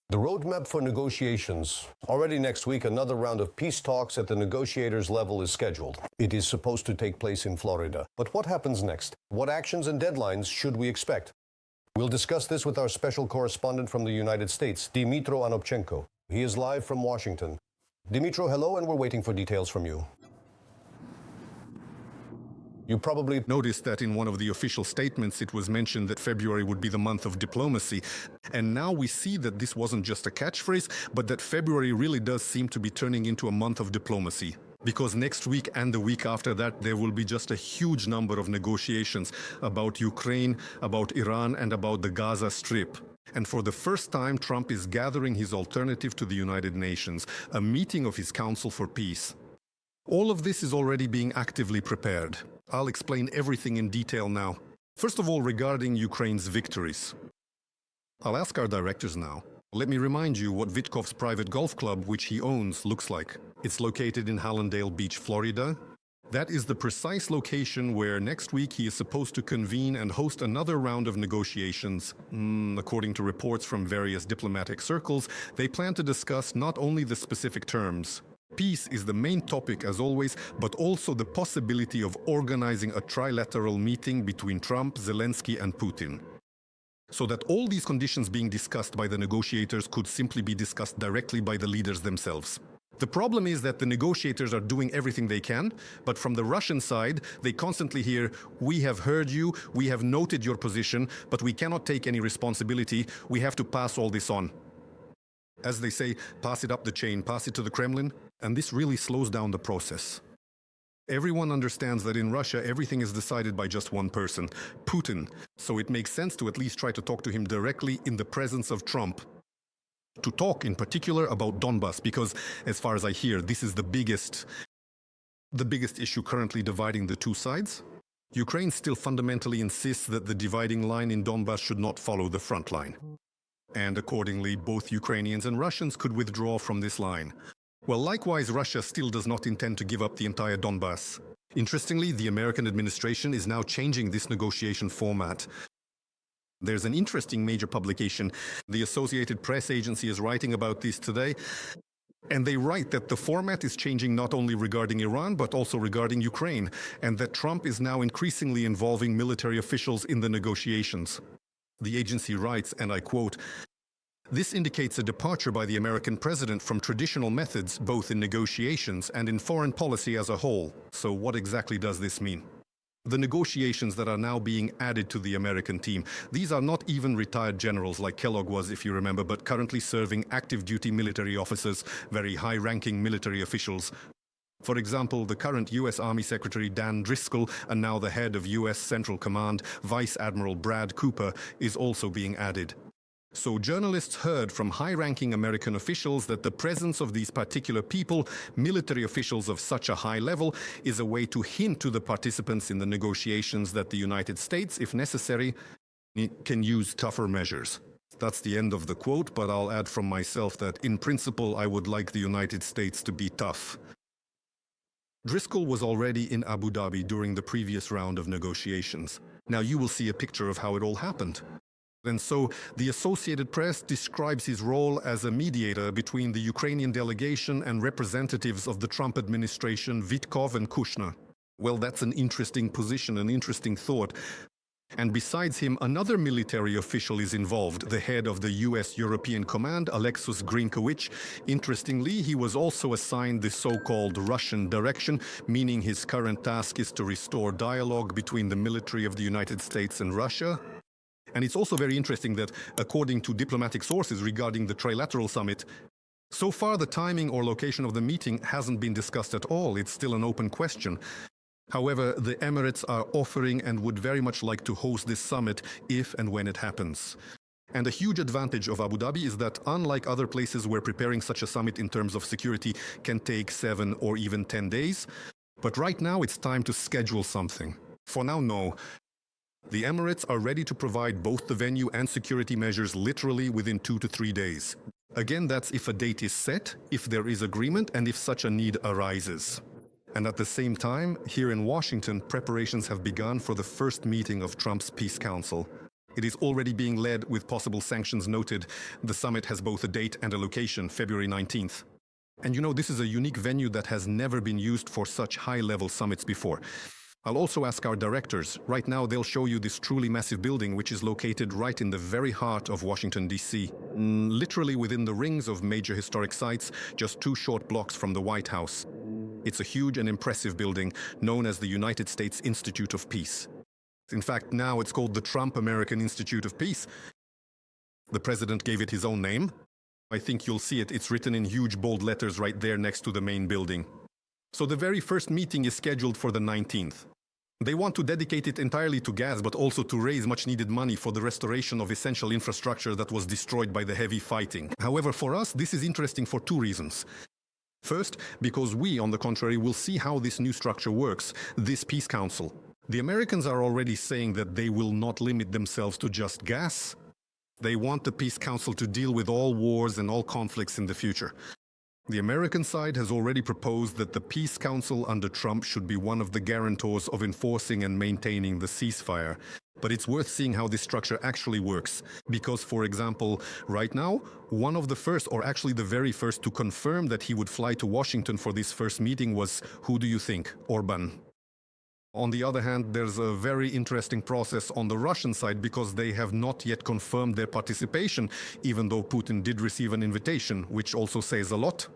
The roadmap for negotiations. Already next week, another round of peace talks at the negotiators' level is scheduled. It is supposed to take place in Florida. But what happens next? What actions and deadlines should we expect? We'll discuss this with our special correspondent from the United States, Dmytro Anopchenko. He is live from Washington. Dmytro, hello, and we're waiting for details from you. You probably noticed that in one of the official statements it was mentioned that February would be the month of diplomacy. And now we see that this wasn't just a catchphrase, but that February really does seem to be turning into a month of diplomacy. Because next week and the week after that, there will be just a huge number of negotiations about Ukraine, about Iran, and about the Gaza Strip. And for the first time, Trump is gathering his alternative to the United Nations, a meeting of his Council for Peace. All of this is already being actively prepared. I'll explain everything in detail now. First of all, regarding Ukraine's victories. I'll ask our directors now. Let me remind you what Witkov's private golf club, which he owns, looks like. It's located in Hallandale Beach, Florida. That is the precise location where next week he is supposed to convene and host another round of negotiations. According to reports from various diplomatic circles, they plan to discuss not only the specific terms. Peace is the main topic as always, but also the possibility of organizing a trilateral meeting between Trump, Zelensky and Putin. So that all these conditions being discussed by the negotiators could simply be discussed directly by the leaders themselves. The problem is that the negotiators are doing everything they can, but from the Russian side, they constantly hear, "We have heard you, we have noted your position, but we cannot take any responsibility, we have to pass all this on." As they say, pass it up the chain, pass it to the Kremlin, and this really slows down the process. Everyone understands that in Russia everything is decided by just one person, Putin, so it makes sense to at least try to talk to him directly in the presence of Trump. To talk in particular about Donbas, because as far as I hear, this is the biggest issue currently dividing the two sides. Ukraine still fundamentally insists that the dividing line in Donbas should not follow the front line. And accordingly, both Ukrainians and Russians could withdraw from this line. Well, likewise, Russia still does not intend to give up the entire Donbas. Interestingly, the American administration is now changing this negotiation format. There's an interesting major publication. The Associated Press agency is writing about this today. And they write that the format is changing not only regarding Iran, but also regarding Ukraine, and that Trump is now increasingly involving military officials in the negotiations. The agency writes, and I quote, "This indicates a departure by the American president from traditional methods, both in negotiations and in foreign policy as a whole." So what exactly does this mean? The negotiations that are now being added to the American team, these are not even retired generals like Kellogg was, if you remember, but currently serving active duty military officers, very high-ranking military officials. For example, the current U.S. Army Secretary Dan Driscoll, and now the head of U.S. Central Command, Vice Admiral Brad Cooper, is also being added. So journalists heard from high-ranking American officials that the presence of these particular people, military officials of such a high level, is a way to hint to the participants in the negotiations that the United States, if necessary, can use tougher measures. That's the end of the quote, but I'll add from myself that in principle I would like the United States to be tough. Driscoll was already in Abu Dhabi during the previous round of negotiations. Now you will see a picture of how it all happened. And so the Associated Press describes his role as a mediator between the Ukrainian delegation and representatives of the Trump administration, Witkov and Kushner. Well, that's an interesting position, an interesting thought. And besides him, another military official is involved, the head of the U.S. European Command, Alexis Grinkowicz. Interestingly, he was also assigned the so-called Russian direction, meaning his current task is to restore dialogue between the military of the United States and Russia. And it's also very interesting that, according to diplomatic sources regarding the trilateral summit, so far the timing or location of the meeting hasn't been discussed at all. It's still an open question. However, the Emirates are offering and would very much like to host this summit if and when it happens. And a huge advantage of Abu Dhabi is that, unlike other places where preparing such a summit in terms of security can take 7 or even 10 days, but right now it's time to schedule something. For now, no. The Emirates are ready to provide both the venue and security measures literally within 2 to 3 days. Again, that's if a date is set, if there is agreement, and if such a need arises. And at the same time, here in Washington, preparations have begun for the first meeting of Trump's Peace Council. It is already being led with possible sanctions noted. The summit has both a date and a location, February 19th. And you know, this is a unique venue that has never been used for such high-level summits before. I'll also ask our directors. Right now, they'll show you this truly massive building, which is located right in the very heart of Washington, D.C., literally within the rings of major historic sites, just 2 short blocks from the White House. It's a huge and impressive building known as the United States Institute of Peace. In fact, now it's called the Trump American Institute of Peace. The president gave it his own name. I think you'll see it. It's written in huge bold letters right there next to the main building. So the very first meeting is scheduled for the 19th. They want to dedicate it entirely to gas, but also to raise much-needed money for the restoration of essential infrastructure that was destroyed by the heavy fighting. However, for us, this is interesting for 2 reasons. First, because we, on the contrary, will see how this new structure works, this Peace Council. The Americans are already saying that they will not limit themselves to just gas. They want the Peace Council to deal with all wars and all conflicts in the future. The American side has already proposed that the Peace Council under Trump should be one of the guarantors of enforcing and maintaining the ceasefire. But it's worth seeing how this structure actually works. Because, for example, right now, one of the first, or actually the very first, to confirm that he would fly to Washington for this first meeting was, who do you think? Orban. On the other hand, there's a very interesting process on the Russian side because they have not yet confirmed their participation, even though Putin did receive an invitation, which also says a lot.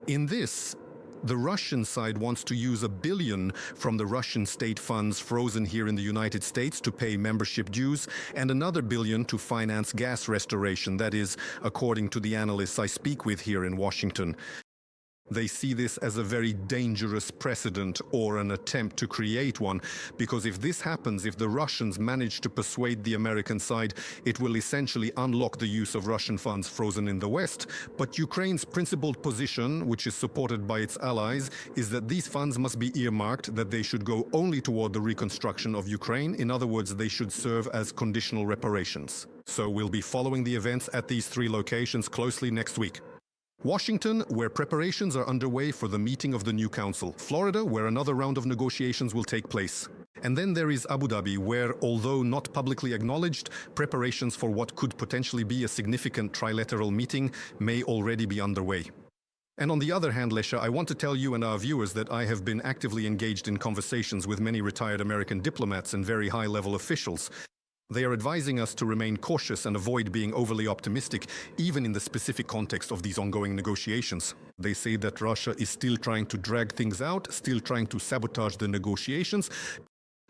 In this, the Russian side wants to use $1 billion from the Russian state funds frozen here in the United States to pay membership dues, and another $1 billion to finance gas restoration. That is, according to the analysts I speak with here in Washington. They see this as a very dangerous precedent or an attempt to create one, because if this happens, if the Russians manage to persuade the American side, it will essentially unlock the use of Russian funds frozen in the West. But Ukraine's principled position, which is supported by its allies, is that these funds must be earmarked, that they should go only toward the reconstruction of Ukraine. In other words, they should serve as conditional reparations. So we'll be following the events at these 3 locations closely next week. Washington, where preparations are underway for the meeting of the new council. Florida, where another round of negotiations will take place. And then there is Abu Dhabi, where, although not publicly acknowledged, preparations for what could potentially be a significant trilateral meeting may already be underway. And on the other hand, Lesha, I want to tell you and our viewers that I have been actively engaged in conversations with many retired American diplomats and very high-level officials. They are advising us to remain cautious and avoid being overly optimistic, even in the specific context of these ongoing negotiations. They say that Russia is still trying to drag things out, still trying to sabotage the negotiations.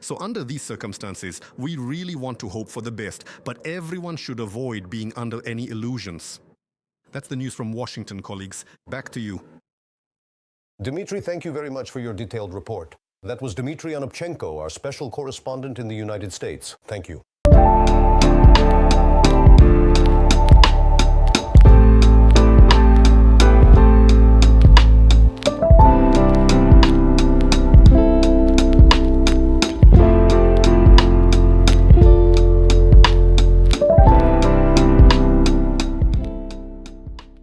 So under these circumstances, we really want to hope for the best, but everyone should avoid being under any illusions. That's the news from Washington, colleagues. Back to you. Dmitry, thank you very much for your detailed report. That was Dmitry Anopchenko, our special correspondent in the United States. Thank you.